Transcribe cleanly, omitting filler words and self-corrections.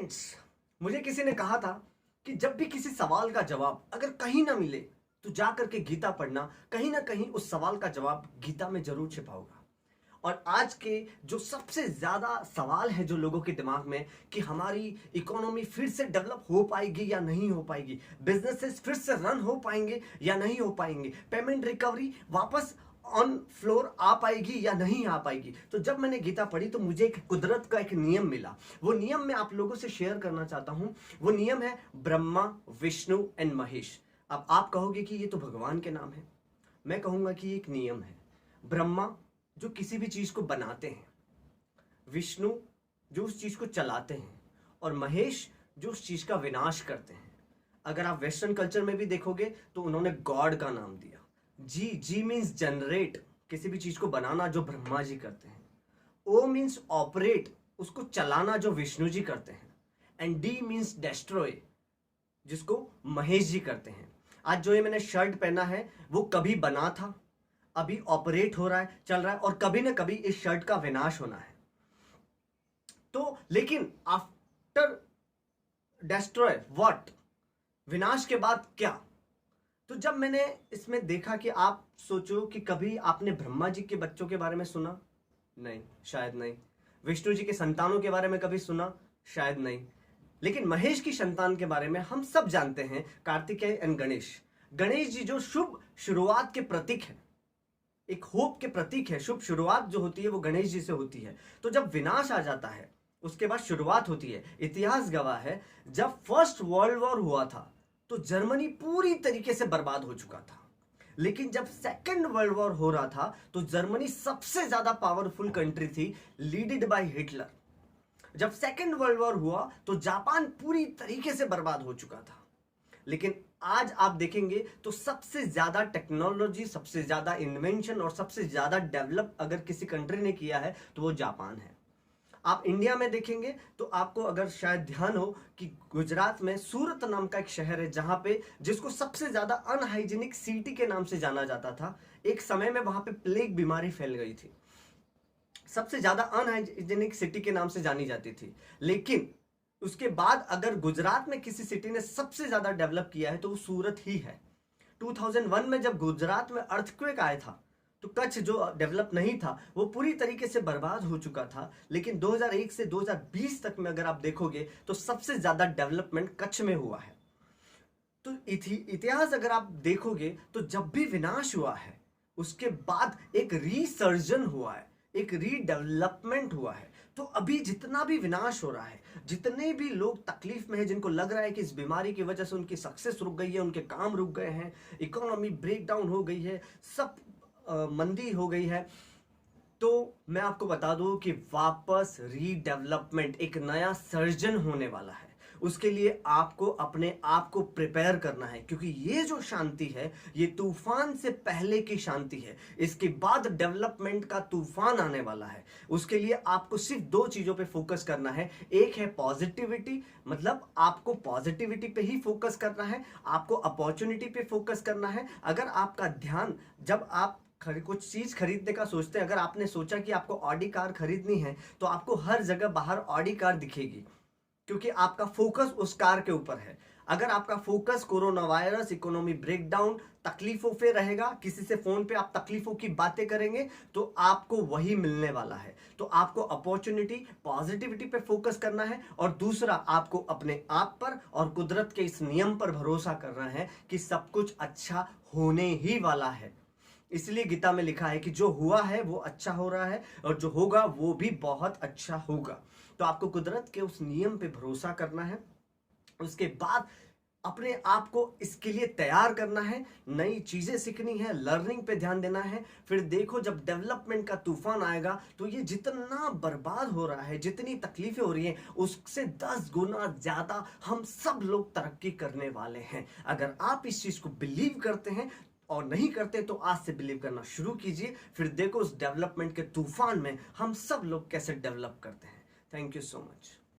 Friends, मुझे किसी ने कहा था कि जब भी किसी सवाल का जवाब अगर कहीं ना मिले तो जा करके गीता पढ़ना, कहीं ना कहीं उस सवाल का जवाब गीता में जरूर छिपा होगा। और आज के जो सबसे ज्यादा सवाल है जो लोगों के दिमाग में कि हमारी इकोनॉमी फिर से डेवलप हो पाएगी या नहीं हो पाएगी, बिजनेसेस फिर से रन हो पाएंगे या नहीं हो पाएंगे, पेमेंट रिकवरी वापस ऑन फ्लोर आ पाएगी या नहीं आ पाएगी। तो जब मैंने गीता पढ़ी तो मुझे एक कुदरत का एक नियम मिला। वो नियम मैं आप लोगों से शेयर करना चाहता हूं। वो नियम है ब्रह्मा, विष्णु एंड महेश। अब आप कहोगे कि ये तो भगवान के नाम है, मैं कहूंगा कि एक नियम है। ब्रह्मा जो किसी भी चीज को बनाते हैं, विष्णु जो उस चीज को चलाते हैं, और महेश जो उस चीज का विनाश करते हैं। अगर आप वेस्टर्न कल्चर में भी देखोगे तो उन्होंने गॉड का नाम दिया। जी, जी मीन्स जनरेट, किसी भी चीज को बनाना जो ब्रह्मा जी करते हैं। ओ मीन्स ऑपरेट, उसको चलाना जो विष्णु जी करते हैं। एंड डी मीन्स डेस्ट्रॉय, जिसको महेश जी करते हैं। आज जो ये मैंने शर्ट पहना है वो कभी बना था, अभी ऑपरेट हो रहा है, चल रहा है, और कभी ना कभी इस शर्ट का विनाश होना है। तो लेकिन आफ्टर डेस्ट्रॉय व्हाट, विनाश के बाद क्या? तो जब मैंने इसमें देखा कि आप सोचो कि कभी आपने ब्रह्मा जी के बच्चों के बारे में सुना? नहीं, शायद नहीं। विष्णु जी के संतानों के बारे में कभी सुना? शायद नहीं। लेकिन महेश की संतान के बारे में हम सब जानते हैं, कार्तिकेय एंड गणेश। गणेश जी जो शुभ शुरुआत के प्रतीक है, एक होप के प्रतीक है। शुभ शुरुआत जो होती है वो गणेश जी से होती है। तो जब विनाश आ जाता है उसके बाद शुरुआत होती है। इतिहास गवाह है, जब फर्स्ट वर्ल्ड वॉर हुआ था तो जर्मनी पूरी तरीके से बर्बाद हो चुका था। लेकिन जब सेकेंड वर्ल्ड वॉर हो रहा था तो जर्मनी सबसे ज्यादा पावरफुल कंट्री थी, लीडेड बाय हिटलर। जब सेकेंड वर्ल्ड वॉर हुआ तो जापान पूरी तरीके से बर्बाद हो चुका था। लेकिन आज आप देखेंगे तो सबसे ज्यादा टेक्नोलॉजी, सबसे ज्यादा इन्वेंशन और सबसे ज्यादा डेवलप अगर किसी कंट्री ने किया है तो वो जापान है। आप इंडिया में देखेंगे तो आपको अगर शायद ध्यान हो कि गुजरात में सूरत नाम का एक शहर है जहां पे, जिसको सबसे ज्यादा अनहाइजीनिक सिटी के नाम से जाना जाता था। एक समय में वहां पे प्लेग बीमारी फैल गई थी, सबसे ज्यादा अनहाइजीनिक सिटी के नाम से जानी जाती थी। लेकिन उसके बाद अगर गुजरात में किसी सिटी ने सबसे ज्यादा डेवलप किया है तो वो सूरत ही है। 2001 में जब गुजरात में अर्थक्वेक आया था तो कच्छ जो डेवलप नहीं था वो पूरी तरीके से बर्बाद हो चुका था। लेकिन 2001 से 2020 तक में अगर आप देखोगे तो सबसे ज्यादा डेवलपमेंट कच्छ में हुआ है। तो इतिहास अगर आप देखोगे तो जब भी विनाश हुआ है उसके बाद एक रीसर्जन हुआ है, एक रीडेवलपमेंट हुआ है। तो अभी जितना भी विनाश हो रहा है, जितने भी लोग तकलीफ में हैं, जिनको लग रहा है कि इस बीमारी की वजह से उनकी सक्सेस रुक गई है, उनके काम रुक गए हैं, इकोनॉमी ब्रेक डाउन हो गई है, सब मंदी हो गई है, तो मैं आपको बता दूं कि वापस रीडेवलपमेंट, एक नया सर्जन होने वाला है। उसके लिए आपको अपने आप को प्रिपेयर करना है, क्योंकि ये जो शांति है ये तूफान से पहले की शांति है। इसके बाद डेवलपमेंट का तूफान आने वाला है। उसके लिए आपको सिर्फ दो चीजों पे फोकस करना है। एक है पॉजिटिविटी, मतलब आपको पॉजिटिविटी पे ही फोकस करना है, आपको अपॉर्चुनिटी पे फोकस करना है। अगर आपका ध्यान, जब आप कुछ चीज खरीदने का सोचते हैं, अगर आपने सोचा कि आपको ऑडी कार खरीदनी है तो आपको हर जगह बाहर ऑडी कार दिखेगी, क्योंकि आपका फोकस उस कार के ऊपर है। अगर आपका focus corona virus, economy breakdown, तकलीफों पे रहेगा, किसी से फोन पे आप तकलीफों की बातें करेंगे तो आपको वही मिलने वाला है। तो आपको अपॉर्चुनिटी, पॉजिटिविटी पे फोकस करना है, और दूसरा आपको अपने आप पर और कुदरत के इस नियम पर भरोसा करना है कि सब कुछ अच्छा होने ही वाला है। इसलिए गीता में लिखा है कि जो हुआ है वो अच्छा हो रहा है और जो होगा वो भी बहुत अच्छा होगा। तो आपको कुदरत के उस नियम पे भरोसा करना है। उसके बाद अपने आप को इसके लिए तैयार करना है, नई चीजें सीखनी है, लर्निंग पे ध्यान देना है। फिर देखो जब डेवलपमेंट का तूफान आएगा तो ये जितना बर्बाद हो रहा है, जितनी तकलीफें हो रही हैं, उससे 10 गुना ज्यादा हम सब लोग तरक्की करने वाले हैं। अगर आप इस चीज को बिलीव करते हैं और नहीं करते तो आज से बिलीव करना शुरू कीजिए। फिर देखो उस डेवलपमेंट के तूफान में हम सब लोग कैसे डेवलप करते हैं। Thank you so much.